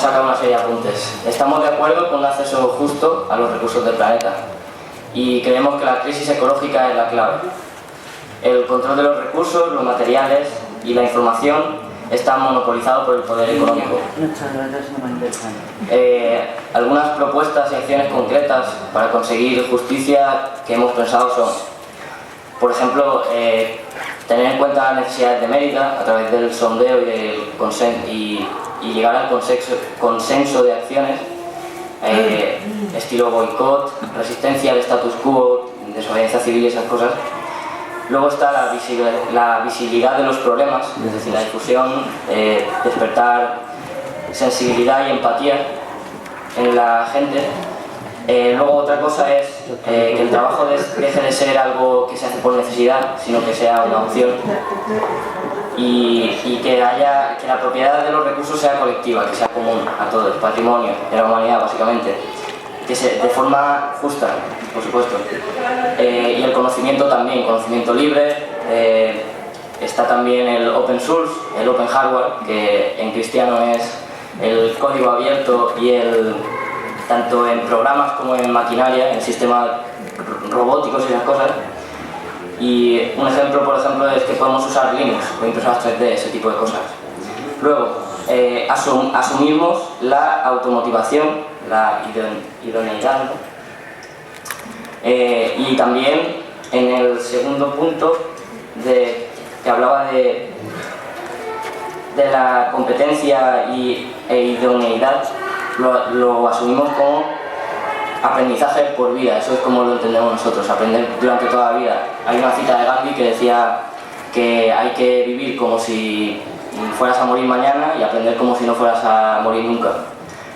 sacado una serie de apuntes. Estamos de acuerdo con un acceso justo a los recursos del planeta y creemos que la crisis ecológica es la clave. El control de los recursos, los materiales y la información están monopolizados por el poder económico. Algunas propuestas y acciones concretas para conseguir justicia que hemos pensado son, por ejemplo, tener en cuenta las necesidades de Mérida a través del sondeo y llegar al consenso de acciones, estilo boicot, resistencia al status quo, desobediencia civil y esas cosas. Luego está la visibilidad de los problemas, es decir, la difusión, despertar sensibilidad y empatía en la gente. Luego otra cosa es que el trabajo deje de ser algo que se hace por necesidad, sino que sea una opción y que la propiedad de los recursos sea colectiva, que sea común a todos, patrimonio de la humanidad básicamente, que de forma justa, por supuesto. Y el conocimiento también, conocimiento libre. Está también el open source, el open hardware, que en cristiano es el código abierto y tanto en programas como en maquinaria, en sistemas robóticos y esas cosas. Y un ejemplo, por ejemplo, es que podemos usar Linux o impresoras 3D, ese tipo de cosas. Luego, asumimos la automotivación, la idoneidad, ¿no? Y también en el segundo punto que hablaba de la competencia e idoneidad, lo asumimos como aprendizaje por vida. Eso es como lo entendemos nosotros, aprender durante toda la vida. Hay una cita de Gandhi que decía que hay que vivir como si fueras a morir mañana y aprender como si no fueras a morir nunca.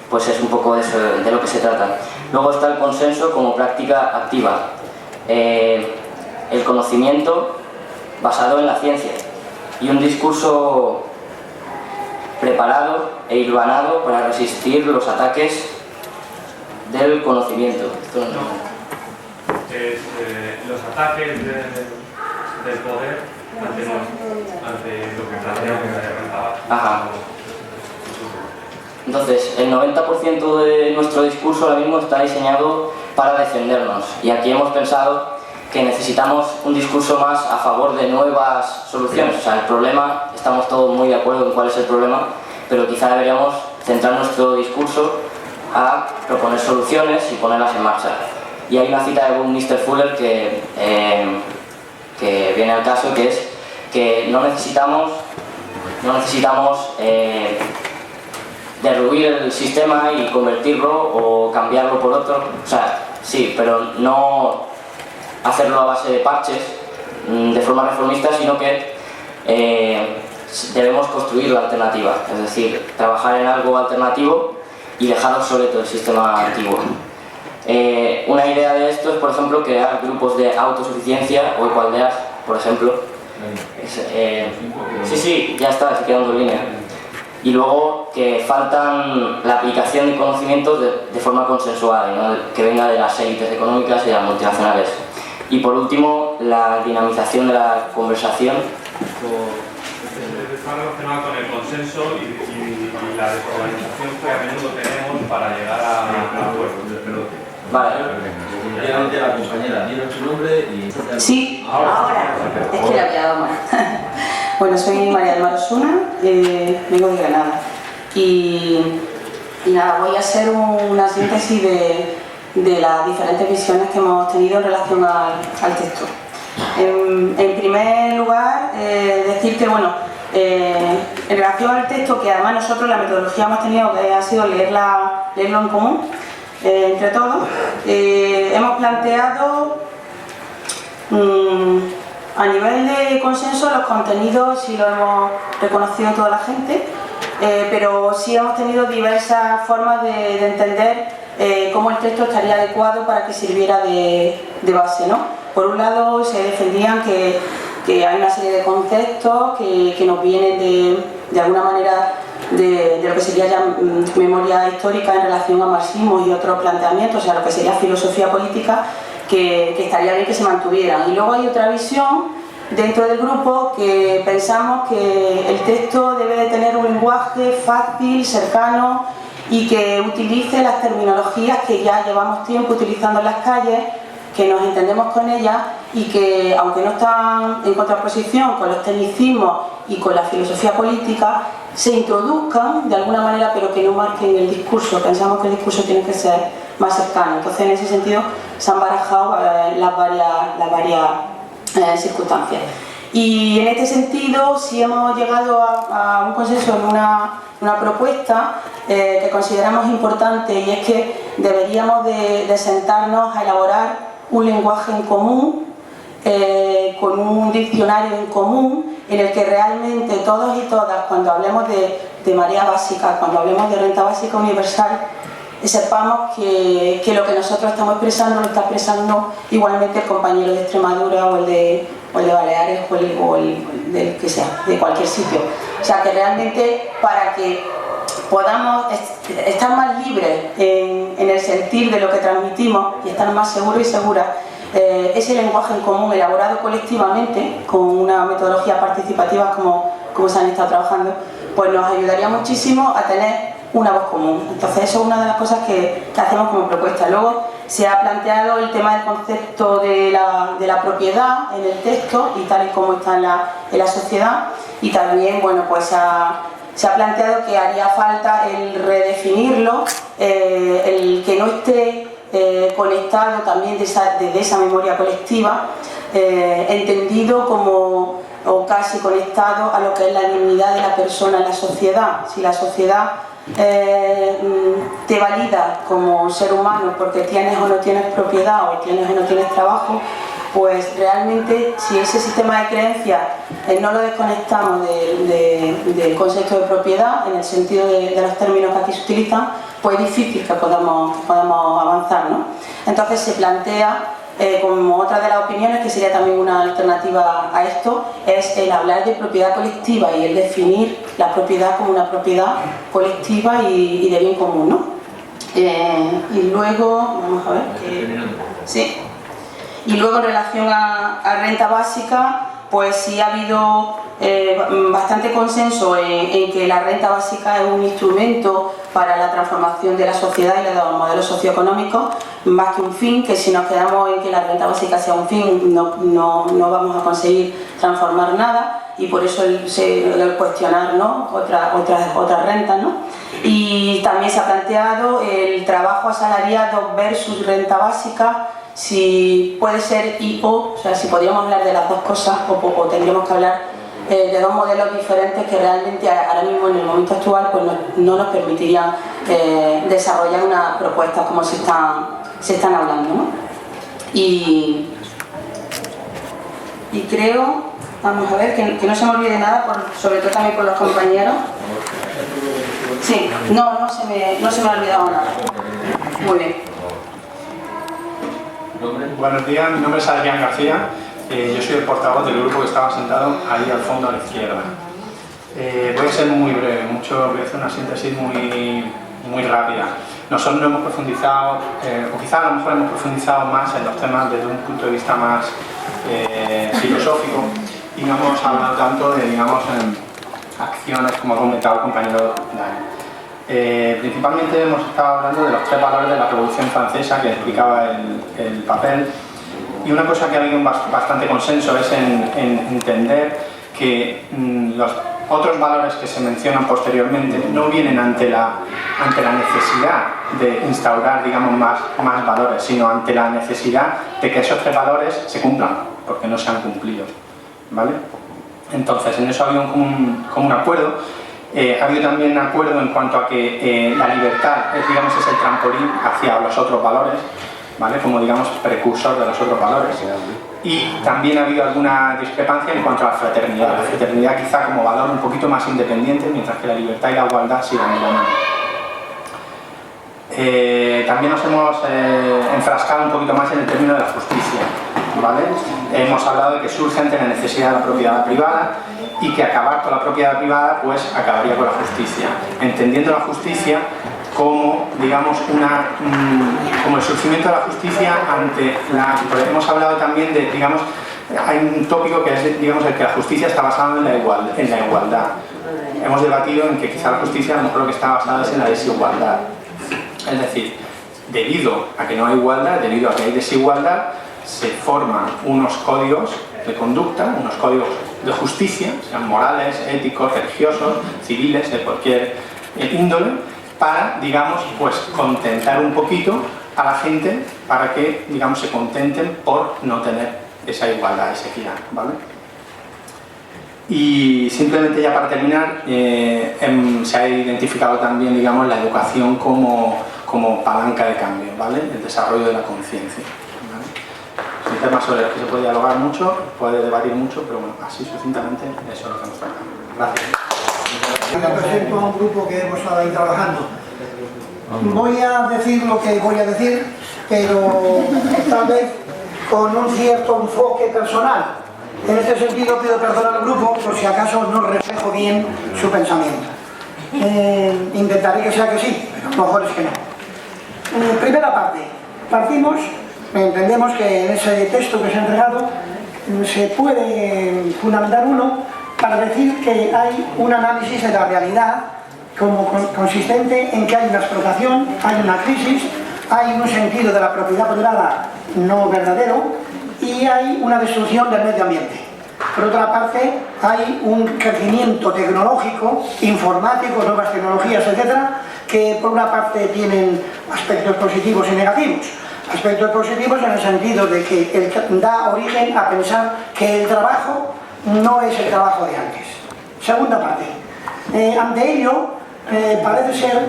Pues es un poco de eso, de lo que se trata. Luego está el consenso como práctica activa. El conocimiento basado en la ciencia y un discurso preparado e hilvanado para resistir los ataques del conocimiento. Los ataques del poder ante lo que planteamos en Ajá. Entonces, el 90% de nuestro discurso ahora mismo está diseñado para defendernos, y aquí hemos pensado que necesitamos un discurso más a favor de nuevas soluciones. O sea, el problema, estamos todos muy de acuerdo en cuál es el problema, pero quizá deberíamos centrar nuestro discurso a proponer soluciones y ponerlas en marcha. Y hay una cita de Buckminster Fuller que viene al caso, que es que no necesitamos derruir el sistema y convertirlo o cambiarlo por otro. O sea, sí, pero no hacerlo a base de parches de forma reformista, sino que debemos construir la alternativa, es decir, trabajar en algo alternativo y dejar obsoleto el sistema antiguo. Una idea de esto es, por ejemplo, crear grupos de autosuficiencia o igualdad, por ejemplo. Sí, ya está, estoy quedando en línea. Y luego que faltan la aplicación de conocimientos de forma consensuada, ¿no? Que venga de las élites económicas y de las multinacionales. Y por último, la dinamización de la conversación. Está relacionado con el consenso y la desorganización que a menudo tenemos para llegar a acuerdos. Vale. Primeramente la compañera, dinos su nombre y... Sí, ahora. Es que la había dado mal. Bueno, soy María del Mar Osuna, vengo de Granada. Y nada, voy a hacer una síntesis de las diferentes visiones que hemos tenido en relación al texto. En primer lugar, decir que, bueno, en relación al texto, que además nosotros la metodología hemos tenido que ha sido leerlo en común, entre todos, hemos planteado a nivel de consenso los contenidos, sí lo hemos reconocido toda la gente, pero sí hemos tenido diversas formas de entender cómo el texto estaría adecuado para que sirviera de base, ¿no? Por un lado se defendían que hay una serie de conceptos que nos vienen de alguna manera de lo que sería ya memoria histórica en relación a marxismo y otros planteamientos, o sea, lo que sería filosofía política, que estaría bien que se mantuvieran. Y luego hay otra visión dentro del grupo que pensamos que el texto debe de tener un lenguaje fácil, cercano y que utilice las terminologías que ya llevamos tiempo utilizando en las calles, que nos entendemos con ellas y que, aunque no están en contraposición con los tecnicismos y con la filosofía política, se introduzcan de alguna manera, pero que no marquen el discurso. Pensamos que el discurso tiene que ser más cercano. Entonces, en ese sentido, se han barajado las varias circunstancias. Y en este sentido, sí hemos llegado a un consenso en una propuesta que consideramos importante, y es que deberíamos de sentarnos a elaborar un lenguaje en común, con un diccionario en común, en el que realmente todos y todas, cuando hablemos de marea básica, cuando hablemos de renta básica universal, sepamos que lo que nosotros estamos expresando lo está expresando igualmente el compañero de Extremadura o el de Baleares o el del que sea, de cualquier sitio. O sea, que realmente para que podamos estar más libres en el sentir de lo que transmitimos y estar más seguros y seguras, ese lenguaje en común elaborado colectivamente con una metodología participativa como se han estado trabajando, pues nos ayudaría muchísimo a tener una voz común. Entonces eso es una de las cosas que hacemos como propuesta. Luego se ha planteado el tema del concepto de la propiedad en el texto y tal y como está en la sociedad, y también, bueno, pues se ha planteado que haría falta el redefinirlo, el que no esté conectado también desde esa memoria colectiva, entendido como, o casi conectado a lo que es la dignidad de la persona en la sociedad. Si la sociedad te valida como ser humano porque tienes o no tienes propiedad, o tienes o no tienes trabajo, pues realmente, si ese sistema de creencias no lo desconectamos del concepto de propiedad en el sentido de los términos que aquí se utilizan, pues es difícil que podamos avanzar, ¿no? Entonces se plantea, como otra de las opiniones, que sería también una alternativa a esto, es el hablar de propiedad colectiva y el definir la propiedad como una propiedad colectiva y de bien común, ¿no? Y luego, vamos a ver, sí. Y luego, en relación a renta básica, pues sí ha habido bastante consenso en que la renta básica es un instrumento para la transformación de la sociedad y de los modelos socioeconómicos, más que un fin, que si nos quedamos en que la renta básica sea un fin, no vamos a conseguir transformar nada, y por eso el cuestionar, ¿no?, otras rentas, ¿no? Y también se ha planteado el trabajo asalariado versus renta básica, si puede ser o sea, si podríamos hablar de las dos cosas o tendríamos que hablar de dos modelos diferentes que realmente ahora mismo, en el momento actual, pues no nos permitirían desarrollar unas propuestas como se están hablando, ¿no? Y creo, vamos a ver, que no se me olvide nada, sobre todo también por los compañeros. Sí, no se me ha olvidado nada. Muy bien. Buenos días, mi nombre es Adrián García, yo soy el portavoz del grupo que estaba sentado ahí al fondo a la izquierda. Voy a ser muy breve, voy a hacer una síntesis muy rápida. Nosotros no hemos profundizado, o quizá a lo mejor hemos profundizado más en los temas desde un punto de vista más filosófico, y no hemos hablado tanto de, digamos, acciones como ha comentado el compañero Dani. Principalmente hemos estado hablando de los tres valores de la Revolución Francesa que explicaba el papel, y una cosa que ha habido bastante consenso es en entender que los otros valores que se mencionan posteriormente no vienen ante la necesidad de instaurar, digamos, más valores, sino ante la necesidad de que esos tres valores se cumplan, porque no se han cumplido, ¿vale? Entonces, en eso ha habido como un acuerdo. Ha habido también un acuerdo en cuanto a que la libertad es el trampolín hacia los otros valores, ¿vale?, como, digamos, precursor de los otros valores. Y también ha habido alguna discrepancia en cuanto a la fraternidad. La fraternidad quizá como valor un poquito más independiente, mientras que la libertad y la igualdad sigan de la mano. También nos hemos enfrascado un poquito más en el término de la justicia, ¿vale? Hemos hablado de que surge ante la necesidad de la propiedad privada, y que acabar con la propiedad privada pues acabaría con la justicia, entendiendo la justicia como, digamos, como el surgimiento de la justicia ante hemos hablado también de, digamos, hay un tópico que es, digamos, el que la justicia está basada en la igualdad. Hemos debatido en que quizá la justicia a lo mejor lo que está basada es en la desigualdad. Es decir, debido a que no hay igualdad, debido a que hay desigualdad, se forman unos códigos de conducta, unos códigos de justicia, sean morales, éticos, religiosos, civiles, de cualquier índole, para, digamos, pues contentar un poquito a la gente, para que, digamos, se contenten por no tener esa igualdad, esa equidad, ¿vale? Y simplemente ya para terminar, se ha identificado también, digamos, la educación como palanca de cambio, ¿vale? El desarrollo de la conciencia, ¿vale? Es un tema sobre el que se puede dialogar mucho, puede debatir mucho, pero bueno, así sucintamente eso es lo que nos toca. Gracias. Represento a un grupo que hemos estado ahí trabajando. Voy a decir lo que voy a decir, pero tal vez con un cierto enfoque personal. En este sentido pido perdón al grupo por si acaso no reflejo bien su pensamiento. Intentaré que sea que sí, pero a lo mejor es que no. Primera parte. Entendemos que en ese texto que se ha entregado se puede fundamentar uno para decir que hay un análisis de la realidad como consistente en que hay una explotación, hay una crisis, hay un sentido de la propiedad privada no verdadero y hay una destrucción del medio ambiente. Por otra parte, hay un crecimiento tecnológico, informático, nuevas tecnologías, etcétera, que por una parte tienen aspectos positivos y negativos. Aspectos positivos en el sentido de que da origen a pensar que el trabajo no es el trabajo de antes. Segunda parte. Ante ello, parece ser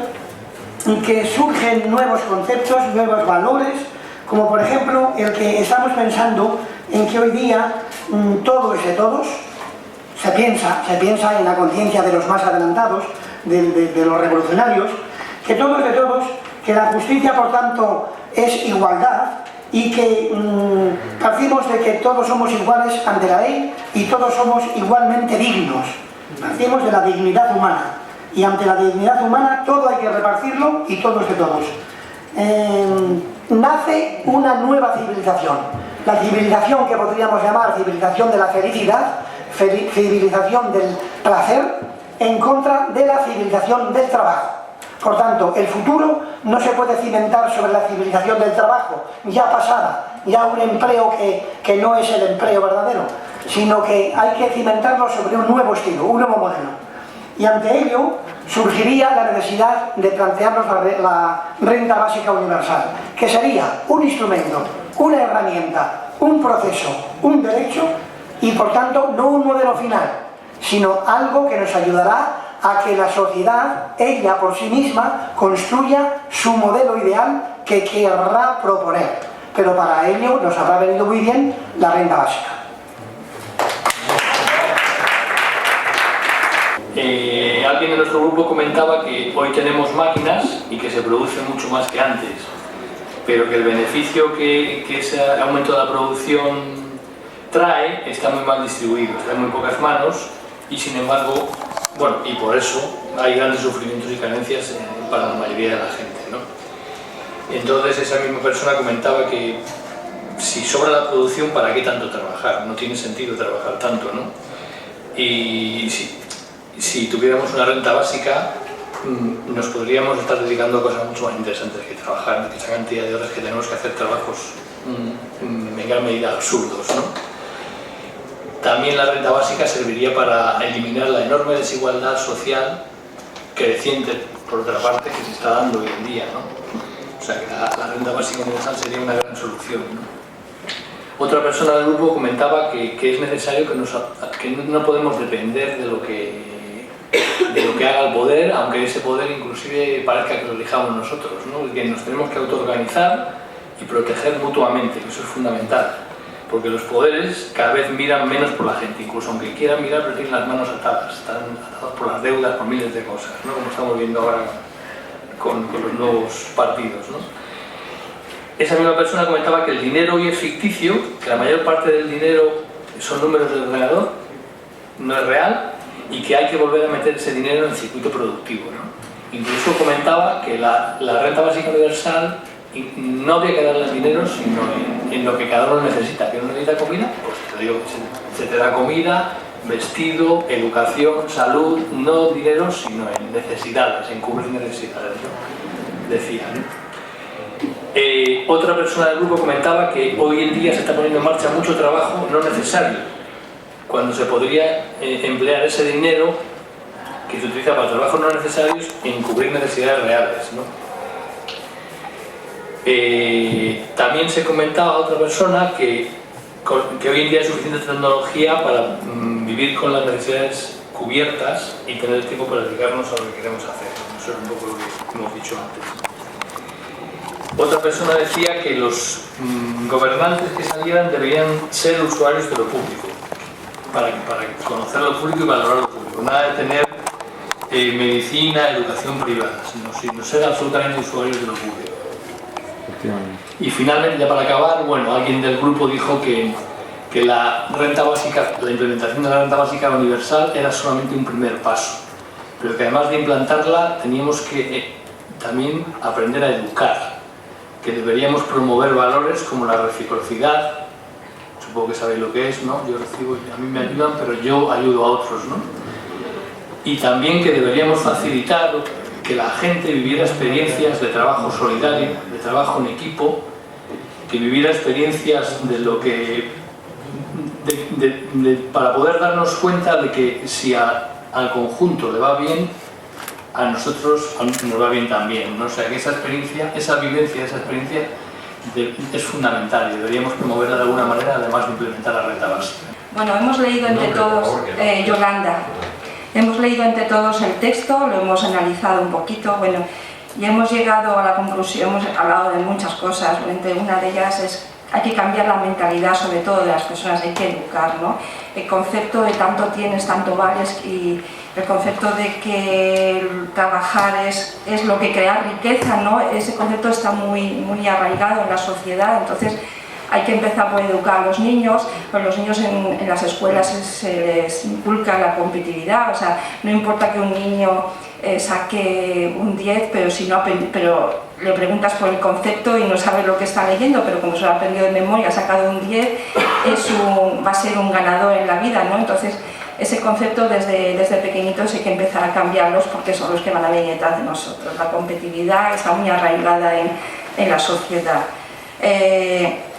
que surgen nuevos conceptos, nuevos valores, como por ejemplo el que estamos pensando en que hoy día todo es de todos. Se piensa en la conciencia de los más adelantados, de los revolucionarios, que todo es de todos, que la justicia por tanto es igualdad y que partimos de que todos somos iguales ante la ley y todos somos igualmente dignos. Partimos de la dignidad humana y ante la dignidad humana todo hay que repartirlo y todo es de todos. Nace una nueva civilización, la civilización que podríamos llamar civilización de la felicidad, civilización del placer, en contra de la civilización del trabajo. Por tanto, el futuro no se puede cimentar sobre la civilización del trabajo, ya pasada, ya un empleo que no es el empleo verdadero, sino que hay que cimentarlo sobre un nuevo estilo, un nuevo modelo. Y ante ello surgiría la necesidad de plantearnos la renta básica universal, que sería un instrumento, una herramienta, un proceso, un derecho y por tanto no un modelo final, sino algo que nos ayudará a que la sociedad, ella por sí misma, construya su modelo ideal que querrá proponer. Pero para ello nos habrá venido muy bien la renta básica. Alguien de nuestro grupo comentaba que hoy tenemos máquinas y que se produce mucho más que antes, pero que el beneficio que ese aumento de la producción trae está muy mal distribuido, está en muy pocas manos y sin embargo, bueno, y por eso hay grandes sufrimientos y carencias para la mayoría de la gente, ¿no? Entonces esa misma persona comentaba que si sobra la producción, ¿para qué tanto trabajar? No tiene sentido trabajar tanto, ¿no? Y si tuviéramos una renta básica, nos podríamos estar dedicando a cosas mucho más interesantes que trabajar, que esa cantidad de horas que tenemos que hacer trabajos en gran medida absurdos, ¿no? También la renta básica serviría para eliminar la enorme desigualdad social creciente, por otra parte, que se está dando hoy en día, ¿no? O sea que la renta básica universal sería una gran solución, ¿no? Otra persona del grupo comentaba que es necesario que no podemos depender de lo que haga el poder, aunque ese poder inclusive parezca que lo elijamos nosotros, ¿no? Que nos tenemos que autoorganizar y proteger mutuamente, que eso es fundamental, porque los poderes cada vez miran menos por la gente, incluso aunque quieran mirar, pero tienen las manos atadas, están atados por las deudas, por miles de cosas, ¿no? Como estamos viendo ahora con los nuevos partidos, ¿no? Esa misma persona comentaba que el dinero hoy es ficticio, que la mayor parte del dinero son números del ordenador, no es real, y que hay que volver a meter ese dinero en el circuito productivo, ¿no? Incluso comentaba que la renta básica universal no habría que darles dinero, sino en lo que cada uno necesita. ¿Que uno necesita comida? Pues te digo, se te da comida, vestido, educación, salud, no dinero, sino en necesidades, en cubrir necesidades, ¿no? Decía, ¿no? Otra persona del grupo comentaba que hoy en día se está poniendo en marcha mucho trabajo no necesario, cuando se podría emplear ese dinero que se utiliza para trabajos no necesarios en cubrir necesidades reales, ¿no? También se comentaba a otra persona que hoy en día hay suficiente tecnología para vivir con las necesidades cubiertas y tener tiempo para dedicarnos a lo que queremos hacer. Eso es un poco lo que hemos dicho antes. Otra persona decía que los gobernantes que salieran deberían ser usuarios de lo público, para conocer lo público y valorar lo público. Nada de tener medicina, educación privada, sino ser absolutamente usuarios de lo público. Y finalmente, ya para acabar, bueno, alguien del grupo dijo que la renta básica, la implementación de la renta básica universal era solamente un primer paso, pero que además de implantarla teníamos que también aprender a educar, que deberíamos promover valores como la reciprocidad, supongo que sabéis lo que es, ¿no? Yo recibo, a mí me ayudan, pero yo ayudo a otros, ¿no? Y también que deberíamos facilitar que la gente viviera experiencias de trabajo solidario, de trabajo en equipo, que viviera experiencias de lo que... para poder darnos cuenta de que si al conjunto le va bien, a nosotros nos va bien también, ¿no? O sea, que esa experiencia, esa vivencia, esa experiencia es fundamental y deberíamos promoverla de alguna manera, además de implementar la renta básica. Bueno, hemos leído entre todos, Yolanda, hemos leído entre todos el texto, lo hemos analizado un poquito, bueno, y hemos llegado a la conclusión, hemos hablado de muchas cosas, entre una de ellas es hay que cambiar la mentalidad, sobre todo de las personas, hay que educar, ¿no? El concepto de tanto tienes, tanto vales, y el concepto de que trabajar es lo que crea riqueza, ¿no? Ese concepto está muy arraigado en la sociedad, entonces hay que empezar por educar a los niños. Pues los niños en las escuelas se les inculca la competitividad, o sea, no importa que un niño saque un 10, pero le preguntas por el concepto y no sabe lo que está leyendo, pero como se lo ha aprendido de memoria, ha sacado un 10, va a ser un ganador en la vida, ¿no? Entonces, ese concepto desde pequeñitos hay que empezar a cambiarlos porque son los que van a venir detrás de nosotros. La competitividad está muy arraigada en la sociedad.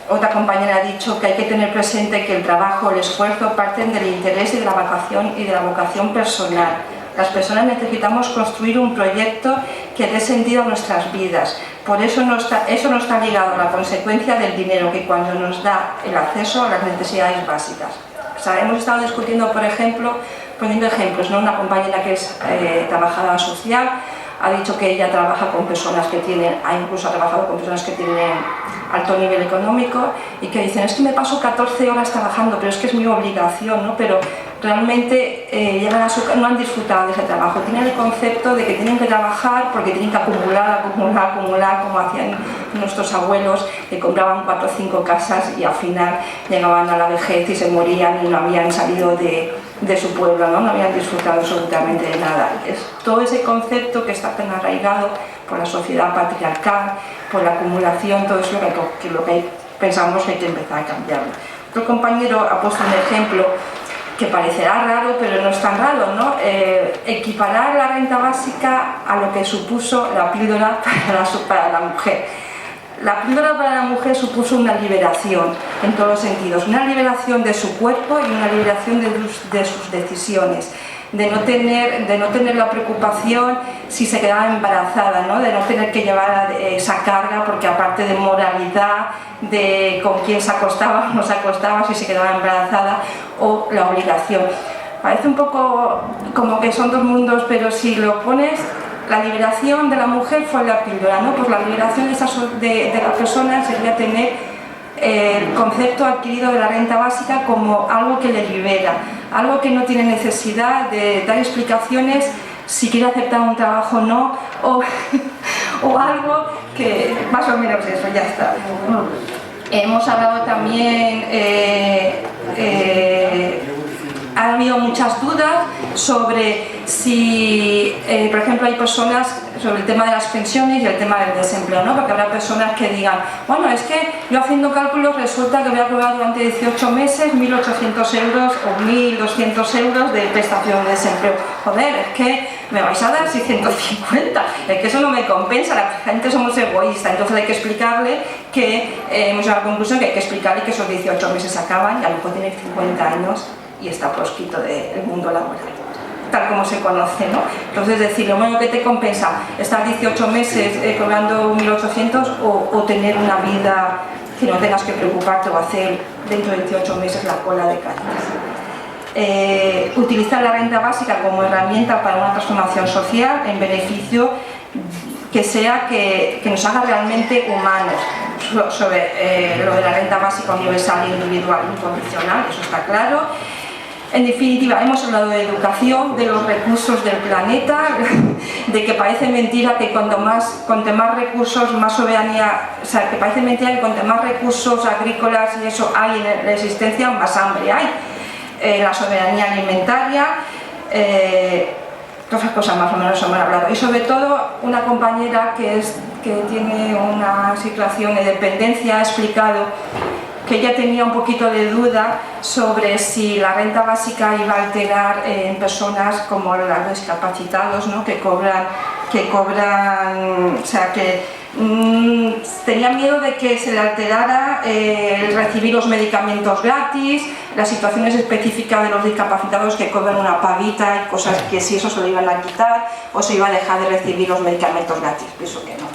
Otra compañera ha dicho que hay que tener presente que el trabajo, el esfuerzo parten del interés y de la vocación personal. Las personas necesitamos construir un proyecto que dé sentido a nuestras vidas. Por eso eso no está ligado a la consecuencia del dinero, que cuando nos da el acceso a las necesidades básicas. O sea, hemos estado discutiendo, por ejemplo, poniendo ejemplos, ¿no? Una compañera que es trabajadora social ha dicho que ella trabaja con personas que incluso ha trabajado con personas que tienen alto nivel económico y que dicen, es que me paso 14 horas trabajando, pero es que es mi obligación, ¿no? Pero realmente llegan a no han disfrutado de ese trabajo, tienen el concepto de que tienen que trabajar porque tienen que acumular, como hacían nuestros abuelos, que compraban 4 o 5 casas y al final llegaban a la vejez y se morían y no habían salido de su pueblo, ¿no? No habían disfrutado absolutamente de nada. Es todo ese concepto que está tan arraigado por la sociedad patriarcal, por la acumulación, todo eso lo que pensamos que hay que empezar a cambiarlo. Otro compañero ha puesto un ejemplo que parecerá raro, pero no es tan raro, ¿no? Equiparar la renta básica a lo que supuso la píldora para la mujer. La píldora para la mujer supuso una liberación en todos los sentidos, una liberación de su cuerpo y una liberación de sus decisiones, de no tener la preocupación si se quedaba embarazada, ¿no? De no tener que llevar esa carga, porque aparte de moralidad, de con quién se acostaba o no se acostaba, si se quedaba embarazada, o la obligación. Parece un poco como que son dos mundos, pero si lo pones, la liberación de la mujer fue la píldora, ¿no? Pues la liberación de la persona sería tener el concepto adquirido de la renta básica como algo que le libera, algo que no tiene necesidad de dar explicaciones si quiere aceptar un trabajo o no, o algo que más o menos eso, ya está. Hemos hablado también, ha habido muchas dudas sobre si, por ejemplo, hay personas, sobre el tema de las pensiones y el tema del desempleo, ¿no? Porque habrá personas que digan, bueno, es que yo haciendo cálculos resulta que voy a cobrar durante 18 meses 1.800 euros o 1.200 euros de prestación de desempleo. Joder, es que me vais a dar 650, es que eso no me compensa, la gente somos egoístas, entonces hay que explicarle que hemos llegado a la conclusión que hay que explicarle que esos 18 meses acaban y a lo mejor tiene 50 años y está proscrito del mundo laboral, tal como se conoce, ¿no? Entonces decir, lo único que te compensa, estar 18 meses cobrando 1.800 o tener una vida que no tengas que preocuparte o hacer dentro de 18 meses la cola de Cáritas. Utilizar la renta básica como herramienta para una transformación social en beneficio que sea que nos haga realmente humanos. Sobre lo de la renta básica universal e individual incondicional, eso está claro. En definitiva, hemos hablado de educación, de los recursos del planeta, de que parece mentira que cuanto más recursos, más soberanía, o sea, que parece mentira que cuanto más recursos agrícolas y eso hay en la existencia, más hambre hay. La soberanía alimentaria, todas esas cosas más o menos hemos hablado. Y sobre todo, una compañera que tiene una situación de dependencia ha explicado que ella tenía un poquito de duda sobre si la renta básica iba a alterar en personas como los discapacitados, ¿no? que cobran, o sea, que tenía miedo de que se le alterara el recibir los medicamentos gratis, las situaciones específicas de los discapacitados que cobran una paguita y cosas que si eso se lo iban a quitar o se iba a dejar de recibir los medicamentos gratis. Pienso que no.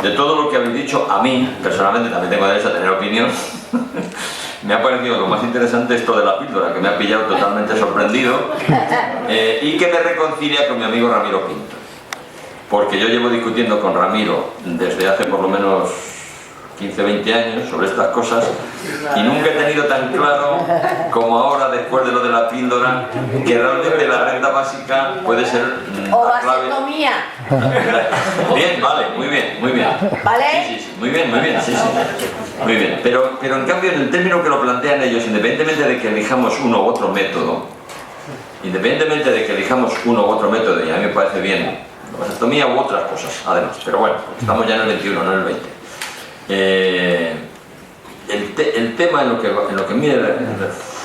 De todo lo que habéis dicho, a mí, personalmente, también tengo derecho a tener opinión, me ha parecido lo más interesante esto de la píldora, que me ha pillado totalmente sorprendido y que me reconcilia con mi amigo Ramiro Pinto. Porque yo llevo discutiendo con Ramiro desde hace por lo menos 15-20 años sobre estas cosas y nunca he tenido tan claro como ahora, después de lo de la píldora, que realmente la renta básica puede ser o la clave. vasectomía. Bien, vale, muy bien, muy bien. ¿Vale? Sí, muy bien, sí. Muy bien, pero en cambio en el término que lo plantean ellos, independientemente de que elijamos uno u otro método, y a mí me parece bien, la vasectomía u otras cosas, además, pero bueno, estamos ya en el 21, no en el 20. El tema en lo que a mí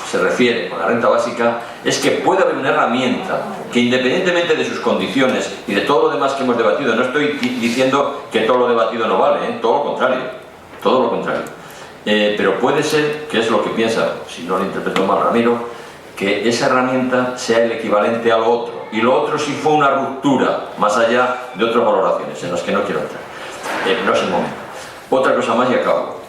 se refiere con la renta básica es que puede haber una herramienta que, independientemente de sus condiciones y de todo lo demás que hemos debatido, no estoy diciendo que todo lo debatido no vale, todo lo contrario, pero puede ser, que es lo que piensa, si no lo interpreto mal Ramiro, que esa herramienta sea el equivalente a lo otro, y lo otro sí fue una ruptura, más allá de otras valoraciones en las que no quiero entrar, no es el momento. Otra cosa más y acabo.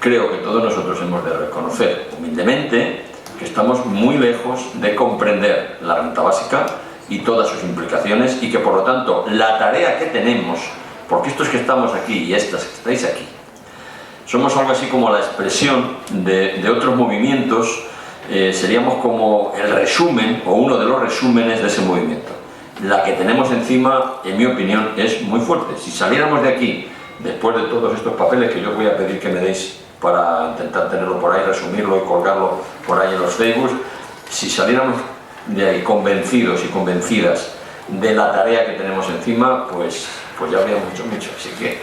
Creo que todos nosotros hemos de reconocer humildemente que estamos muy lejos de comprender la renta básica y todas sus implicaciones, y que por lo tanto la tarea que tenemos, porque estos que estamos aquí y estas que estáis aquí, somos algo así como la expresión de otros movimientos, seríamos como el resumen o uno de los resúmenes de ese movimiento. La que tenemos encima, en mi opinión, es muy fuerte. Si saliéramos de aquí después de todos estos papeles que yo voy a pedir que me deis para intentar tenerlo por ahí, resumirlo y colgarlo por ahí en los Facebook, si saliéramos de ahí convencidos y convencidas de la tarea que tenemos encima, pues ya habríamos mucho. Así que